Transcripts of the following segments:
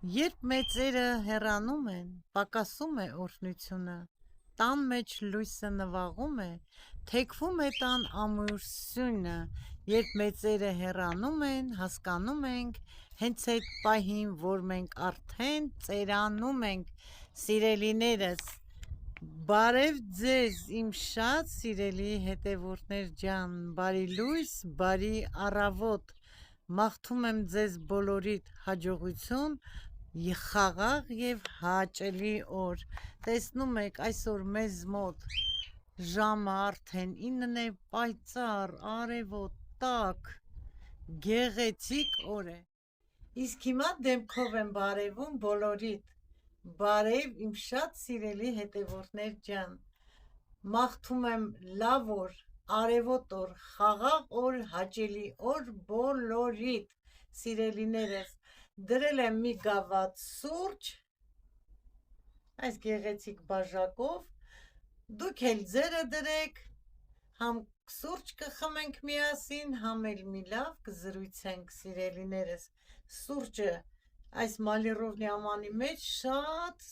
Երբ մեծերը հեռանում են, պակասում է օրհնությունը, տան մեջ լույսը նվաղում է, թեքվում է տան ամուր սյունը, երբ մեծերը հեռանում են, հասկանում ենք հենց այդ պահին, որ մենք արդեն ծերանում ենք, սիրելիներս, բարև ձեզ իմ շատ սիրելի հետևորդներ ջան, բարի լույս, բարի առավոտ, մաղթում եմ ձեզ բոլորիդ հաջողություն, խաղաղ և հաճելի օր, տեսնում եք այսօր մեզ մոտ ժամը արդեն 9-ն է, պայծառ, արևոտ, տաք, գեղեցիկ օր է, իսկ հիմա դեմքով եմ բարևում բոլորիդ, բարև իմ շատ սիրելի հետևորդներ ջան, մաղթում եմ լավ օր, արևոտ օր, խաղաղ օր, հաճելի օր բոլորիդ, սիրելիներս, դրել եմ մի գավաթ սուրճ, այս գեղեցիկ բաժակով, դուք էլ ձերը դրեք, համ սուրճ կխմենք միասին, համ էլ մի լավ կզրույցենք սիրելիներս, սուրճը այս մալիրովնի ամանի մեջ շատ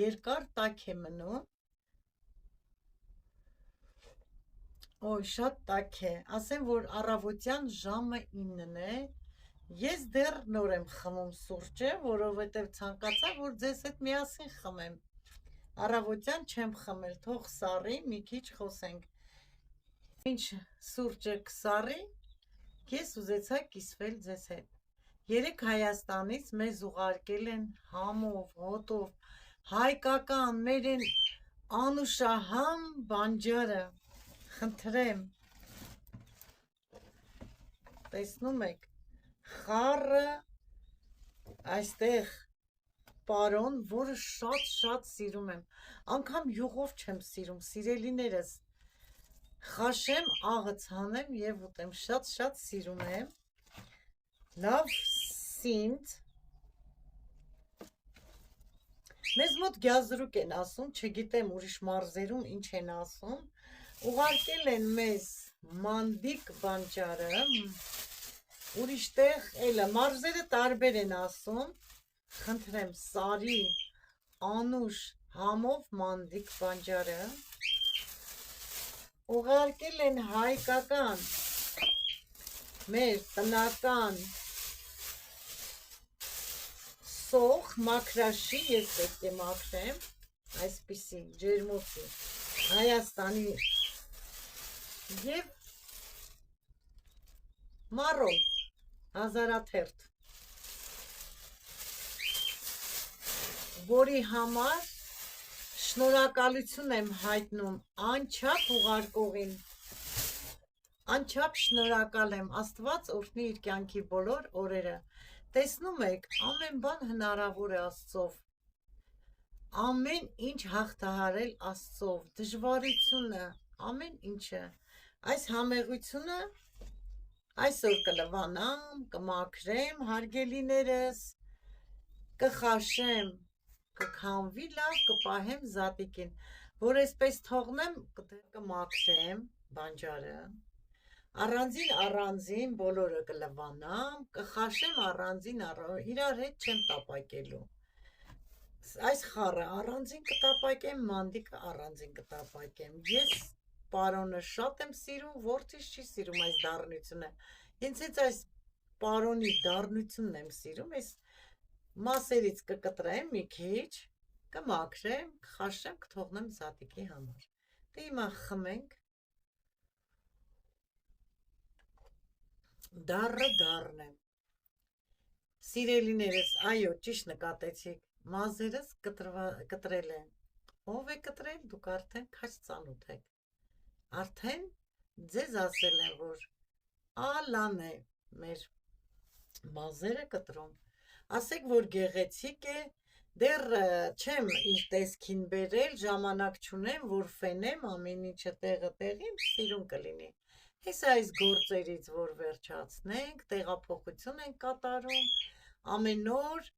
երկար տաք է մնում, օй շատ տաք է, ասեմ որ առավոտյան ժամը 9-ն է, ես դեռ նոր եմ խմում սուրճը, որովհետև ցանկացա, որ ձեզ հետ միասին խմեմ, առավոտյան չեմ խմել, թող սառի, մի քիչ խոսենք, ինչ սուրճը կսառի, ես ուզեցա կիսվել ձեզ հետ, երեկ Հայաստանից մեզ ուղարկել են համով, հոտով, հայկական, մեր են անուշահամ բանջարը, խնդրեմ, տեսնում եք, խառը այստեղ պարոն, որը շատ սիրում եմ, անգամ յուղով չեմ սիրում, սիրելիներս, խաշեմ, աղը ցանեմ և ուտեմ, շատ սիրում եմ, լավ սինդ, մեզ մոտ գյազրուկ են ասում, չգիտեմ ուրիշ մարզերում ինչ են ասում, ուղարկել են մեզ մանդիկ բանջարը, ուրիշտեղ էլը, մարզերը տարբեր են ասում, խնդրեմ սարի անուշ համով մանդիկ բանջարը, ուղարկել են հայկական, մեր տնական սոխ, մաքրաշի, ես պետք է մաքրեմ, այսպիսի ջերմոցի, Հայաստանի և մարոլ, հազարաթերթ, որի համար շնորհակալություն եմ հայտնում անչափ ուղարկողին, անչափ շնորհակալ եմ, Աստված օրհնի իր կյանքի բոլոր օրերը, տեսնում եք, ամեն բան հնարավոր է Աստծով, ամեն ինչ հաղթահարել Աստծով, դժվարությունը, ամեն ինչը, այս համեղությունը, այսօր կլվանամ, կմաքրեմ հարգելիներս, կխաշեմ, կքամվի լավ, կպահեմ զատիկին, որ այսպես թողնեմ, կմաքրեմ բանջարը, առանձին բոլորը կլվանամ, կխաշեմ առանձին, իրար հետ չեմ տապակելու, այս խառը առանձին կտապակեմ, մանդիկը առանձին կտապակեմ, ես պարոնը շատ եմ սիրում, որդիս չի սիրում այս դառնությունը, հենց այս պարոնի դառնությունն եմ սիրում, այս մասերից կկտրեմ մի քիչ, կմաքրեմ, կխաշեմ, կթողնեմ զատիկի համար, դե հիմա խմենք, դառն եմ, սիրելիներս, այո, ճիշտ նկատեցիք, մազերս կտրել են, ով է կտրել, դուք արդեն քաջ ծանոթ եք, արդեն ձեզ ասել են, որ ալան է մեր մազերը կտրում, ասեք, որ գեղեցիկ է, դեռ չեմ իր տեսքին բերել, ժամանակ չունեմ, որ ֆենեմ, ամեն ինչը տեղը տեղին, սիրուն կլինի, հեսա այս գործերից, որ վերջացնենք, տեղափոխություն ենք կատարում, ամեն օր,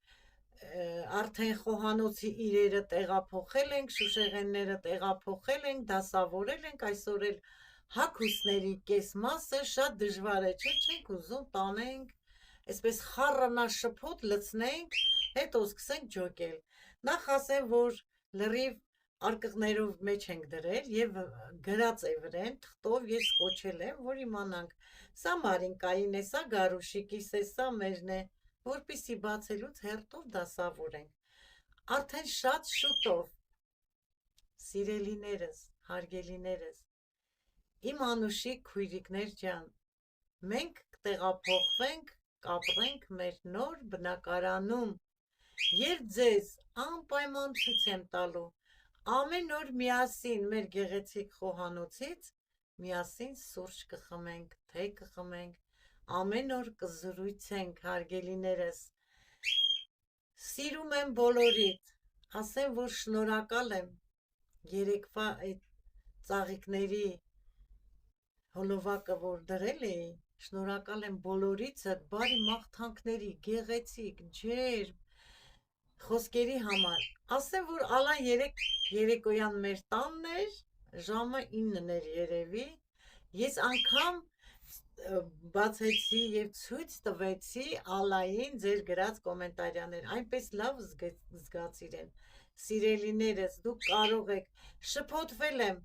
արդեն խոհանոցի իրերը տեղափոխել ենք, շուշեղենները տեղափոխել ենք, դասավորել ենք, այսօր էլ հագուստների կես մասը շատ դժվար է, չենք ուզում տանենք, այսպես խառնաշփոթ լցնենք, հետո սկսենք ջոկել։ Նախ ասեմ, որ լրիվ արկղներով մեջ ենք դրել եւ գրած է վրան թղթով ես կոչել եմ, որ իմանանք սա Մարինկային է, սա Գարուշիկիս է, սա մերն է, որպիսի բացելուց հերթով դասավորենք։ Արդեն շատ շուտով, սիրելիներս, հարգելիներս, իմ անուշիկ քույրիկներ ջան, մենք կտեղափոխվենք, կապրենք մեր նոր բնակարանում եւ ձեզ անպայման ցույց եմ տալու ամեն օր միասին մեր գեղեցիկ խոհանոցից միասին սուրճ կխմենք, թեյ կխմենք, ամեն օր կզրույցենք, հարգելիներս։ Սիրում եմ բոլորիդ, ասեմ, որ շնորհակալ եմ երեկվա այդ ծաղիկների հոլովակը, որ դրել էի, շնորհակալ եմ բոլորիցդ բարի մաղթանքների, գեղեցիկ, ջերմ խոսքերի համար։ Ասեմ, որ ալան երեկոյան մեր տանն էր, ժամը 9-ն էր երևի, ես անգամ բացեցի եւ ցույց տվեցի Ալային ձեր գրած կոմենտարիաներ, այնպես լավ զգացիր են։ Սիրելիներս, դուք կարող եք, շփոթվել եմ,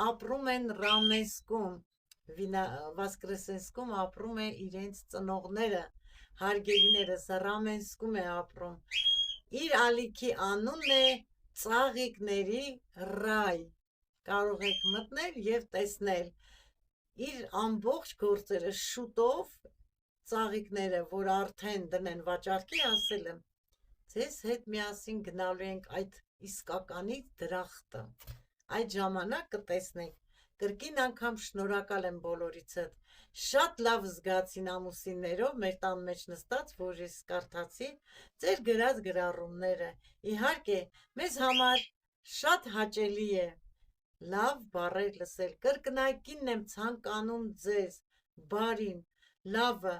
ապրում են Ռամեսկում, Վասկրեսենսկում ապրում է իրենց ծնողները, հարգելիներս, Ռամենսկում է ապրում։ Իր ալիքի անունն է Ծաղիկների ռայ։ Կարող եք մտնել եւ տեսնել իր ամբողջ գործերը շուտով ծաղիկները, որ արդեն դնեն վաճառքի, ասել եմ, ձեզ հետ միասին գնալու ենք այդ իսկականի դրախտը։ Այդ ժամանակ կտեսնենք, կրկին անգամ շնորհակալ եմ բոլորիցդ։ Շատ լավ զգացին ամուսիններով մեր տան մեջ նստած, որ ես կարդացի ձեր գրած գրառումները։ Իհարկե, մեզ համար շատ հաճելի է լավ բառեր լսել, կրկնակինն եմ ցանկանում ձեզ, բարին, լավը,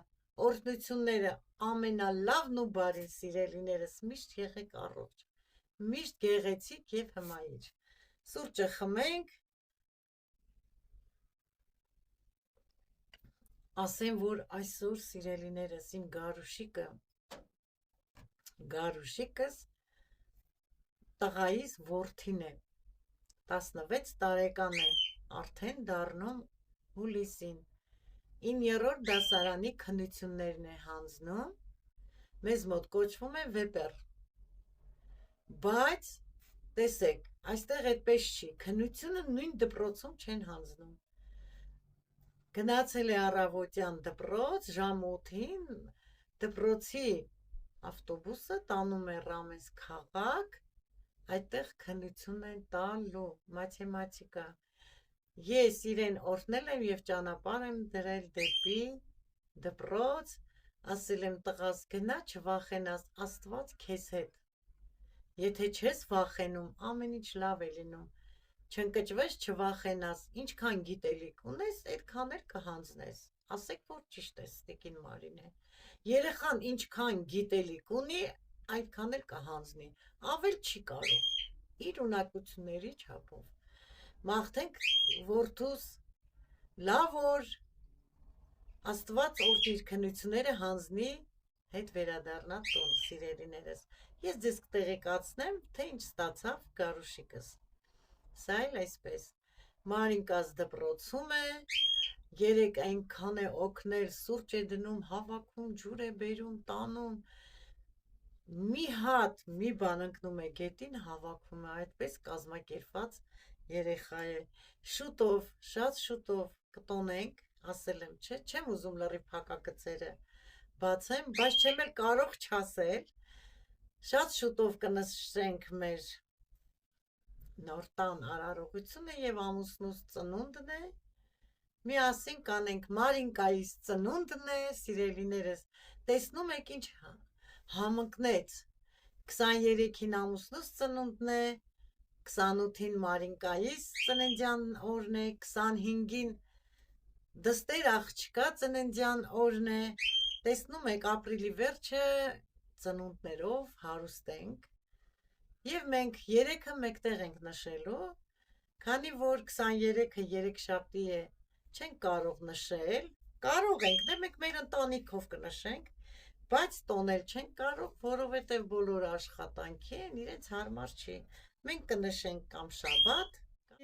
օրհնությունները, ամենալավն ու բարին, սիրելիներս, միշտ եղեք առողջ, միշտ գեղեցիկ եւ հմայիչ։ Սուրճը խմենք, ասեմ, որ այսօր սիրելիներս, իմ Գարուշիկս տղայիս որդին է, 16 տարեկան է, արդեն դառնում հուլիսին, 9-րդ դասարանի քննություններն է հանձնում, մեզ մոտ կոչվում է վեպեր, բայց տեսեք, այստեղ այդպես չի, քննությունը նույն դպրոցում չեն հանձնում։ Գնացել է առավոտյան դպրոց, ժամ 8-ին, դպրոցի ավտոբուսը տանում է Ռամենսկ քաղաք, այդտեղ քննություն են տալու, մաթեմատիկա։ Ես իրեն օրհնել եմ եւ ճանապարհ եմ դրել դեպի դպրոց, ասել եմ տղաս գնա, չվախենաս, Աստված քեզ հետ։ Եթե չես վախենում, ամեն ինչ լավ է լինում։ Չընկճվես, չվախենաս, ինչքան գիտելիք ունես, այդքան էլ կհանձնես։ Ասեք, որ ճիշտ է, Տիկին Մարինե։ Երեխան ինչքան գիտելիք ունի, այդքան էլ կհանձնի, ավել չի կարող, իր ունակությունների չափով։ Մաղթենք որդուս լավ օր, Աստված օր իր քննությունները հանձնի, հետ վերադառնա տուն, սիրելիներս։ Ես ձեզ կտեղեկացնեմ, թե ինչ ստացավ Գարուշիկս։ Սա էլ այսպես, Մարինկաս դպրոցում է, երեք այնքան է օգնել, սուրճ է դնում, հավաքում, ջուր է բերում, տանում, մի հատ, մի բան ընկնում է գետին, հավաքում է, այդպես կազմակերպված երեխա է։ Շուտով, շատ շուտով կտոնենք, ասել եմ, չէ, չեմ ուզում լրիվ փակագծերը բացեմ, բայց չեմ էլ կարող չասել, շատ շուտով կնշենք մեր նոր տան արարողությունը եւ ամուսնուս ծնունդն է, միասին կանենք Մարինկայիս ծնունդն է, սիրելիներս, տեսնում եք ինչ համընկնեց, 23-ին ամուսնուս ծնունդն է, 28-ին Մարինկայիս ծննդյան օրն է, 25-ին դստեր աղջկա ծննդյան օրն է, տեսնում եք ապրիլի վերջը ծնունդներով հարուստ ենք, եւ մենք 3-ը մեկտեղ ենք նշելու, քանի որ 23-ը երեքշաբթի է, չենք կարող նշել, կարող ենք, դե մենք մեր ընտանիքով կնշենք, բայց տոնել չենք կարող, որովհետև բոլոր աշխատանքի են, իրենց հարմար չի։ Մենք կնշենք կամ շաբաթ,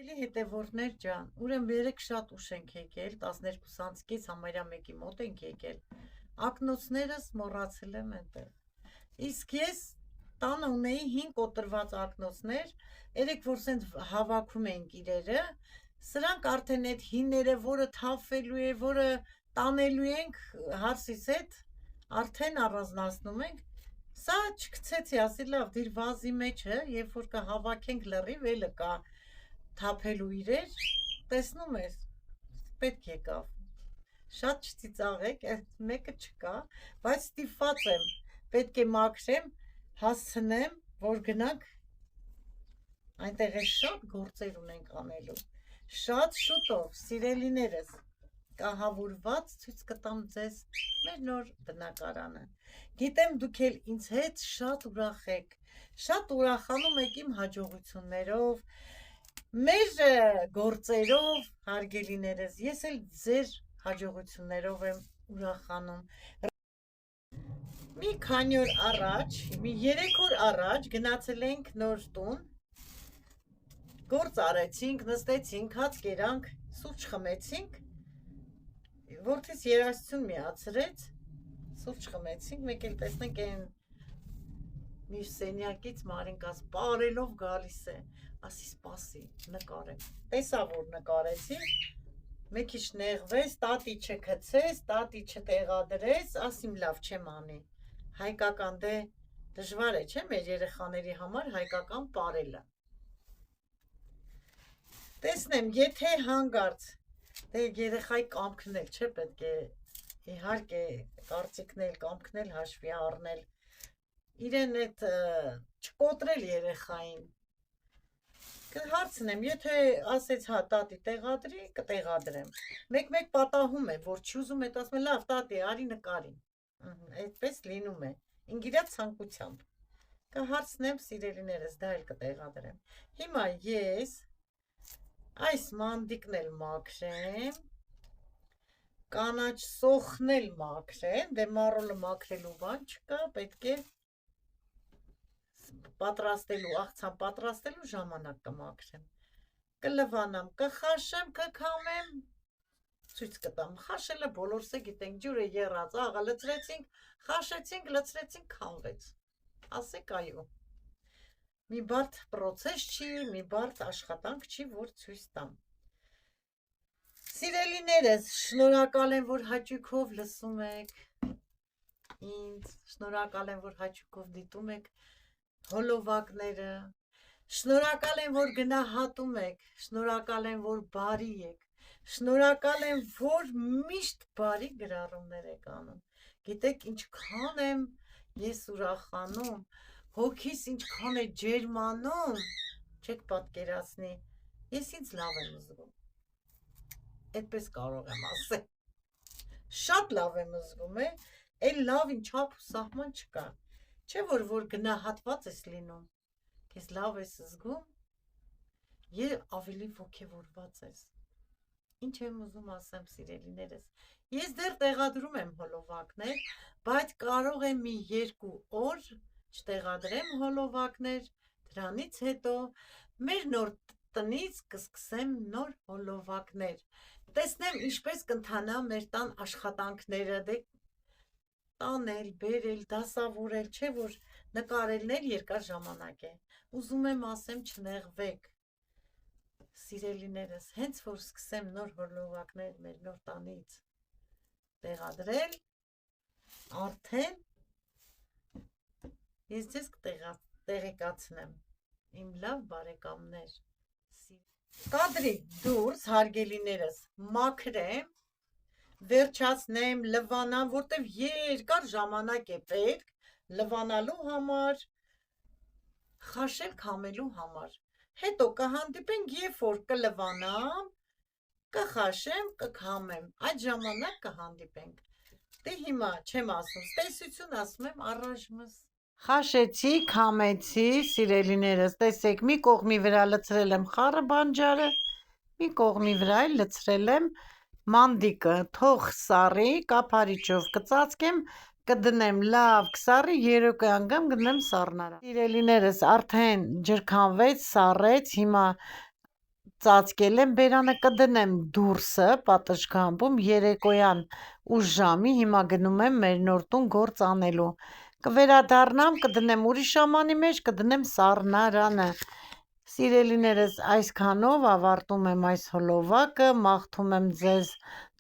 էլի հետևորդներ ջան, ուրեմն երեք շատ ուշ ենք եկել, 12:30-ից համարյա 1-ի մոտ ենք եկել։ Ակնոցներս մոռացել եմ այնտեղ։ Իսկ ես տանը ունեի 5 կոտրված ակնոցներ, երեք որ սենց հավաքում էինք իրերը, սրանք արդեն այդ հինները, որը թափվելու է, որը տանելու ենք հարսից հետ, արդեն առանձնացնում ենք, սա չգցեցի, ասի լավ, դիր վազի մեջը, երբ որ կհավաքենք լրիվ, էլը կա թափելու իրեր, տեսնում ես, պետք եկավ, շատ չծիծաղեք, մեկը չկա, բայց ստիպված եմ, պետք է մաքրեմ, հասցնեմ, որ գնանք, այնտեղ է շատ գործեր ունենք անելու, շատ շուտով, սիրելիներս, կահավորված ցույց կտամ ձեզ մեր նոր բնակարանը։ Գիտեմ դուք էլ ինձ հետ շատ ուրախ եք, շատ ուրախանում եք իմ հաջողություններով, մեր գործերով, հարգելիներս, ես էլ ձեր հաջողություններով եմ ուրախանում։ Մի քանի օր առաջ, մի 3 օր առաջ գնացել ենք նոր տուն, գործ արեցինք, նստեցինք, հաց կերանք, սուրճ խմեցինք, որդիս երաժշտություն միացրեց, սուրճ խմեցինք, մեկ էլ տեսնենք այն միշտ սենյակից Մարինկաս պարելով գալիս է, ասի սպասի, նկարեմ, տեսա որ նկարեցի, մեկ քիչ նեղվեց, տատի չգցես, տատի չտեղադրես, ասիմ լավ չեմ անի, հայկական դե դժվար է, չէ՞ մեր երեխաների համար հայկական պարելը, տեսնեմ, եթե հանգարց, դե երեխայի կամքն էլ չէ պետք է, իհարկե կարծիքն էլ կամքն էլ հաշվի առնել, իրեն այդ չկոտրել երեխային, կհարցնեմ, եթե ասեց հա տատի տեղադրի, կտեղադրեմ, մեկ պատահում է, որ չի ուզում էդ ասում է լավ տատի արի նկարի, այդպես լինում է, ինգիրա ցանկությամբ, կհարցնեմ սիրելիներս, դա էլ կտեղադրեմ, հիմա ես այս մանդիկն էլ մաքրեմ, կանաչ սոխն էլ մաքրեմ, դե մառոլը մաքրելու բան չկա, պետք է պատրաստելու, աղցան պատրաստելու ժամանակ կմաքրեմ, կլվանամ, կխաշեմ, կքամեմ, ցույց կտամ, խաշելը բոլորս է գիտենք, ջուրը եռած, աղա լցրեցինք, խաշեցինք, լցրեցինք, քամվեց, ասեք այո, մի բարդ պրոցես չի, մի բարդ աշխատանք չի, որ ցույց տամ, սիրելիներս, շնորհակալ եմ, որ հաճույքով լսում եք ինձ, շնորհակալ եմ, որ հաճույքով դիտում եք հոլովակները, շնորհակալ եմ, որ գնահատում եք, շնորհակալ եմ, որ բարի եք, շնորհակալ եմ, որ միշտ բարի գրառումներ եք անում, գիտեք ինչքան եմ ես ուրախանում, հոգիս ինչքան է ջերմանում, չեք պատկերացնի, ես ինձ լավ եմ զգում, այդպես կարող եմ ասել, շատ լավ եմ զգում է, այլ լավին չափ ու սահման չկա, չէ որ գնահատված ես լինում, քեզ լավ ես զգում, եւ ավելի ոգևորված ես, ինչ եմ ուզում ասեմ սիրելիներս, ես դեռ տեղադրում եմ հոլովակներ, բայց կարող եմ մի 2 օր չտեղադրեմ հոլովակներ, դրանից հետո մեր նոր տնից կսկսեմ նոր հոլովակներ, տեսնեմ ինչպես կընթանա մեր տան աշխատանքները, դե տանել, բերել, դասավորել, չէ որ նկարելն էլ երկար ժամանակ է, ուզում եմ ասեմ չնեղվեք, սիրելիներս, հենց որ սկսեմ նոր հոլովակներ մեր նոր տանից տեղադրել, արդեն ես ձեզ կտեղեկացնեմ, իմ լավ բարեկամներ, կադրի դուրս հարգելիներս, մաքրեմ, վերջացնեմ, լվանամ, որտև երկար ժամանակ է պետք, լվանալու համար, խաշել քամելու համար, հետո կհանդիպենք, երբ որ կլվանամ, կխաշեմ, կքամեմ, այդ ժամանակ կհանդիպենք, դե հիմա չեմ ասում, տեսություն ասում եմ առայժմս, խաշեցի, քամեցի, սիրելիներս, տեսեք, մի կողմի վրա լցրել եմ խառը բանջարը, մի կողմի վրա էլ լցրել եմ մանդիկը, թող սառի, կափարիչով կծածկեմ, կդնեմ լավ կսառի, երեկոյան գամ գտնեմ սառնարա։ Սիրելիներս արդեն ջրքանվեց, սառեց, հիմա ծածկել եմ բերանը, կդնեմ դուրսը պատշգամբում երեկոյան 8 ժամի, հիմա գնում եմ մեր նոր տուն գործ անելու, կվերադառնամ, կդնեմ ուրիշ ամանի մեջ, կդնեմ սառնարանը։ Սիրելիներս, այսքանով ավարտում եմ այս հոլովակը, մաղթում եմ ձեզ,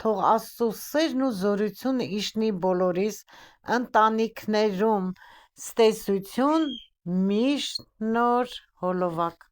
թող Աստծո սերն ու զորությունը իջնի բոլորիս ընտանիքներում, ցտեսություն, միշտ նոր հոլովակ։